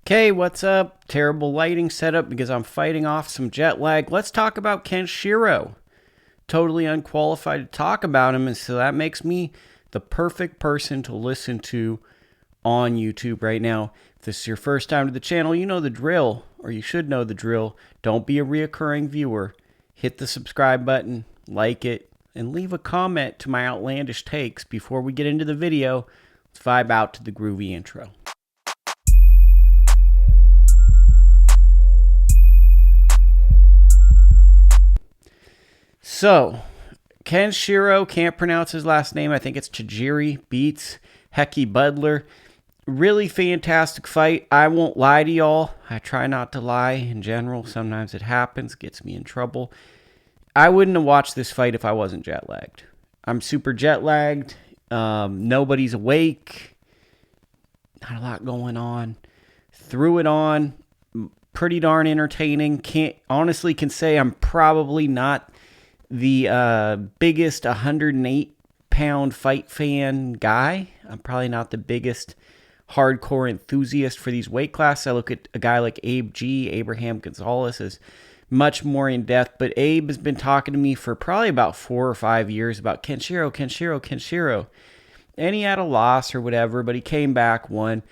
Okay, what's up? Terrible lighting setup because I'm fighting off some jet lag. Let's talk about Kenshiro. Totally unqualified to talk about him, and so that makes me the perfect person to listen to on YouTube right now. If this is your first time to the channel, you know the drill, or you should know the drill. Don't be a reoccurring viewer. Hit the subscribe button, like it, and leave a comment to my outlandish takes before we get into the video. Let's vibe out to the groovy intro. So, Kenshiro, can't pronounce his last name. I think it's Tajiri, beats Hekkie Budler. Really fantastic fight. I won't lie to y'all. I try not to lie in general. Sometimes it happens, gets me in trouble. I wouldn't have watched this fight if I wasn't jet lagged. I'm super jet lagged. Nobody's awake. Not a lot going on. Threw it on. Pretty darn entertaining. Honestly can say I'm probably not the biggest 108-pound fight fan guy. I'm probably not the biggest hardcore enthusiast for these weight classes. I look at a guy like Abraham Gonzalez, as much more in depth, but Abe has been talking to me for probably about 4 or 5 years about Kenshiro. And he had a loss or whatever, but he came back, won.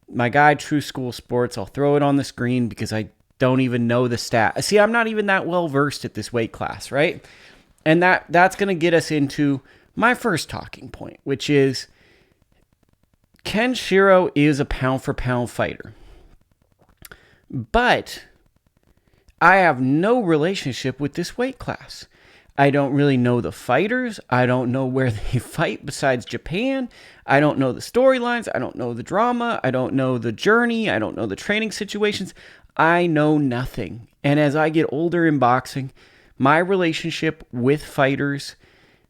My guy, True School Sports, I'll throw it on the screen because I don't even know the stat. See, I'm not even that well versed at this weight class, right? And that's going to get us into my first talking point, which is Kenshiro is a pound-for-pound fighter. But I have no relationship with this weight class. I don't really know the fighters. I don't know where they fight besides Japan. I don't know the storylines. I don't know the drama. I don't know the journey. I don't know the training situations. I know nothing. And as I get older in boxing, my relationship with fighters,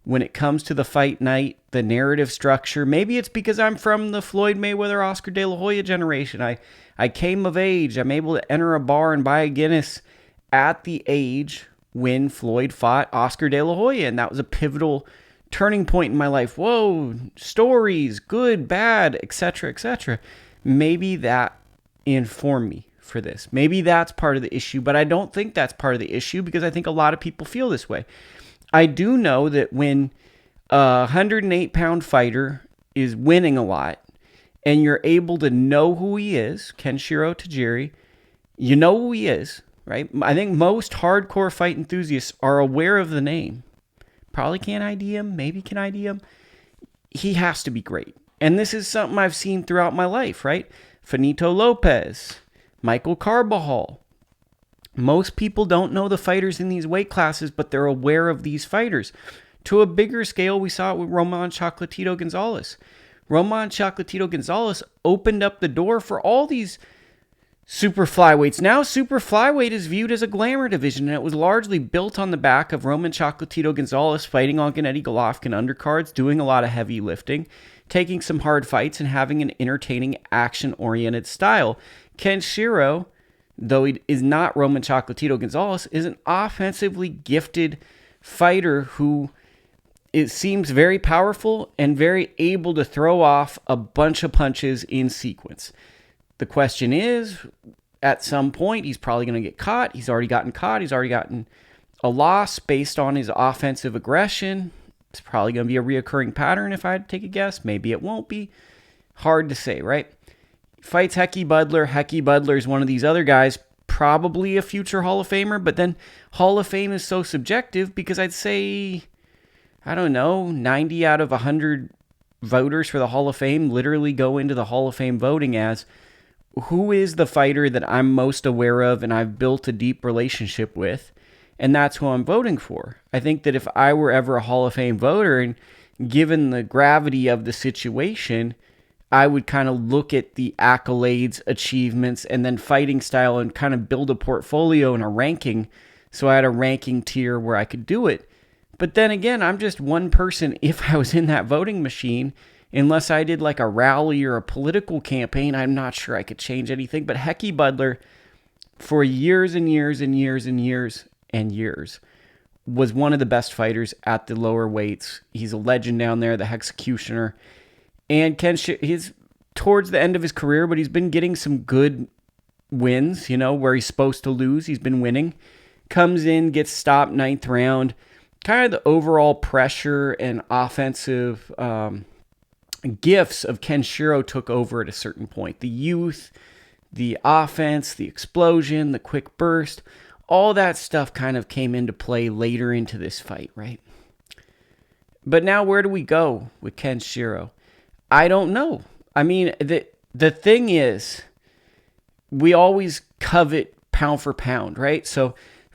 when it comes to the fight night, the narrative structure, maybe it's because I'm from the Floyd Mayweather, Oscar De La Hoya generation. I came of age. I'm able to enter a bar and buy a Guinness at the age when Floyd fought Oscar De La Hoya, and that was a pivotal turning point in my life. Whoa, stories, good, bad, etc., etc. Maybe that informed me for this. Maybe that's part of the issue, but I don't think that's part of the issue because I think a lot of people feel this way. I do know that when a 108-pound fighter is winning a lot and you're able to know who he is, Kenshiro Teraji, you know who he is, right? I think most hardcore fight enthusiasts are aware of the name. Probably can't ID him, maybe can ID him. He has to be great. And this is something I've seen throughout my life, right? Finito Lopez, Michael Carbajal. Most people don't know the fighters in these weight classes, but they're aware of these fighters. To a bigger scale, we saw it with Roman Chocolatito Gonzalez. Roman Chocolatito Gonzalez opened up the door for all these super flyweights. Now super flyweight is viewed as a glamour division, and it was largely built on the back of Roman Chocolatito Gonzalez fighting on Gennady Golovkin undercards, doing a lot of heavy lifting, taking some hard fights, and having an entertaining, action-oriented style. Kenshiro, though he is not Roman Chocolatito Gonzalez, is an offensively gifted fighter who it seems very powerful and very able to throw off a bunch of punches in sequence. The question is, at some point, he's probably going to get caught. He's already gotten caught. He's already gotten a loss based on his offensive aggression. It's probably going to be a reoccurring pattern if I had to take a guess. Maybe it won't be. Hard to say, right? Fights Hekkie Budler. Hekkie Budler is one of these other guys, probably a future Hall of Famer, but then Hall of Fame is so subjective because I'd say, I don't know, 90 out of 100 voters for the Hall of Fame literally go into the Hall of Fame voting as who is the fighter that I'm most aware of and I've built a deep relationship with, and that's who I'm voting for. I think that if I were ever a Hall of Fame voter, and given the gravity of the situation, I would kind of look at the accolades, achievements, and then fighting style and kind of build a portfolio and a ranking. So I had a ranking tier where I could do it. But then again, I'm just one person if I was in that voting machine. Unless I did like a rally or a political campaign, I'm not sure I could change anything. But Hekkie Budler, for years and years and years and years and years, was one of the best fighters at the lower weights. He's a legend down there, the Hexecutioner. And he's towards the end of his career, but he's been getting some good wins, where he's supposed to lose. He's been winning. Comes in, gets stopped 9th round. Kind of the overall pressure and offensive gifts of Kenshiro took over at a certain point. The youth, the offense, the explosion, the quick burst, all that stuff kind of came into play later into this fight, right? But now where do we go with Kenshiro? I don't know. I mean, the thing is, we always covet pound for pound, right? So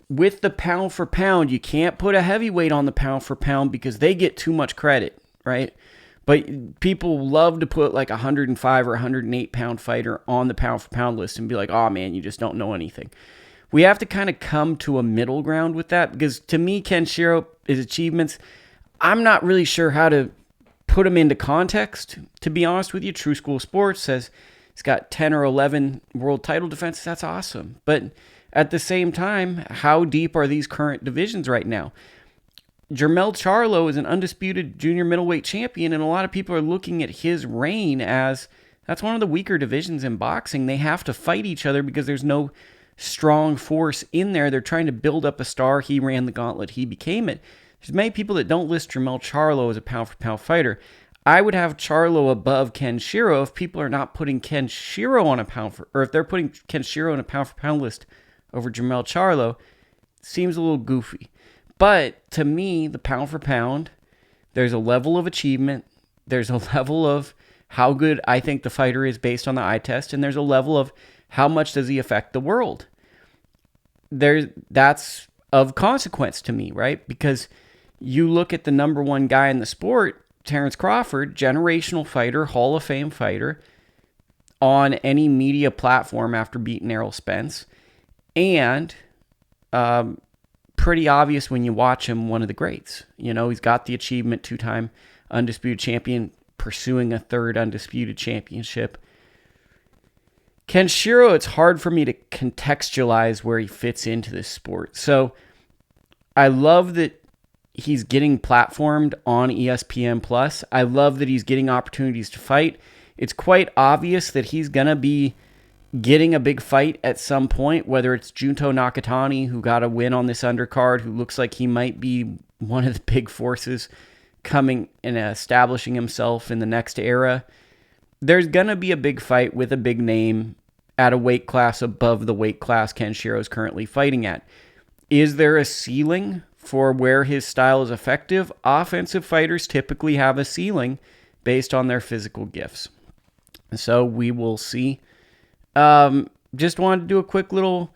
with the pound for pound, you can't put a heavyweight on the pound for pound because they get too much credit, right? But people love to put like a 105 or 108 pound fighter on the pound for pound list and be like, oh man, you just don't know anything. We have to kind of come to a middle ground with that, because to me, Kenshiro, his achievements, I'm not really sure how to put them into context, to be honest with you. True School Sports says he's got 10 or 11 world title defenses. That's awesome. But at the same time, how deep are these current divisions right now? Jermell Charlo is an undisputed junior middleweight champion, and a lot of people are looking at his reign as that's one of the weaker divisions in boxing. They have to fight each other because there's no strong force in there. They're trying to build up a star. He ran the gauntlet. He became it. There's many people that don't list Jermell Charlo as a pound-for-pound fighter. I would have Charlo above Kenshiro if people are not putting Kenshiro on a or if they're putting Kenshiro on a pound-for-pound list over Jermell Charlo. Seems a little goofy. But to me, the pound for pound, there's a level of achievement. There's a level of how good I think the fighter is based on the eye test. And there's a level of how much does he affect the world. That's of consequence to me, right? Because you look at the number one guy in the sport, Terrence Crawford, generational fighter, Hall of Fame fighter, on any media platform after beating Errol Spence. And pretty obvious when you watch him, one of the greats. He's got the achievement, 2-time undisputed champion, pursuing a 3rd undisputed championship. Kenshiro, it's hard for me to contextualize where he fits into this sport. So I love that he's getting platformed on ESPN+. I love that he's getting opportunities to fight. It's quite obvious that he's going to be getting a big fight at some point, whether it's Junto Nakatani, who got a win on this undercard, who looks like he might be one of the big forces coming and establishing himself in the next era. There's going to be a big fight with a big name at a weight class above the weight class Kenshiro is currently fighting at. Is there a ceiling for where his style is effective? Offensive fighters typically have a ceiling based on their physical gifts. So we will see. Just wanted to do a quick little,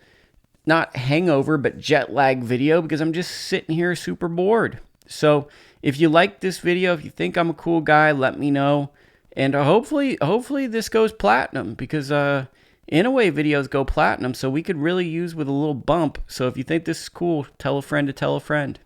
not hangover, but jet lag video because I'm just sitting here super bored. So if you like this video, if you think I'm a cool guy, let me know. And hopefully this goes platinum because in a way videos go platinum, so we could really use with a little bump. So if you think this is cool, tell a friend to tell a friend.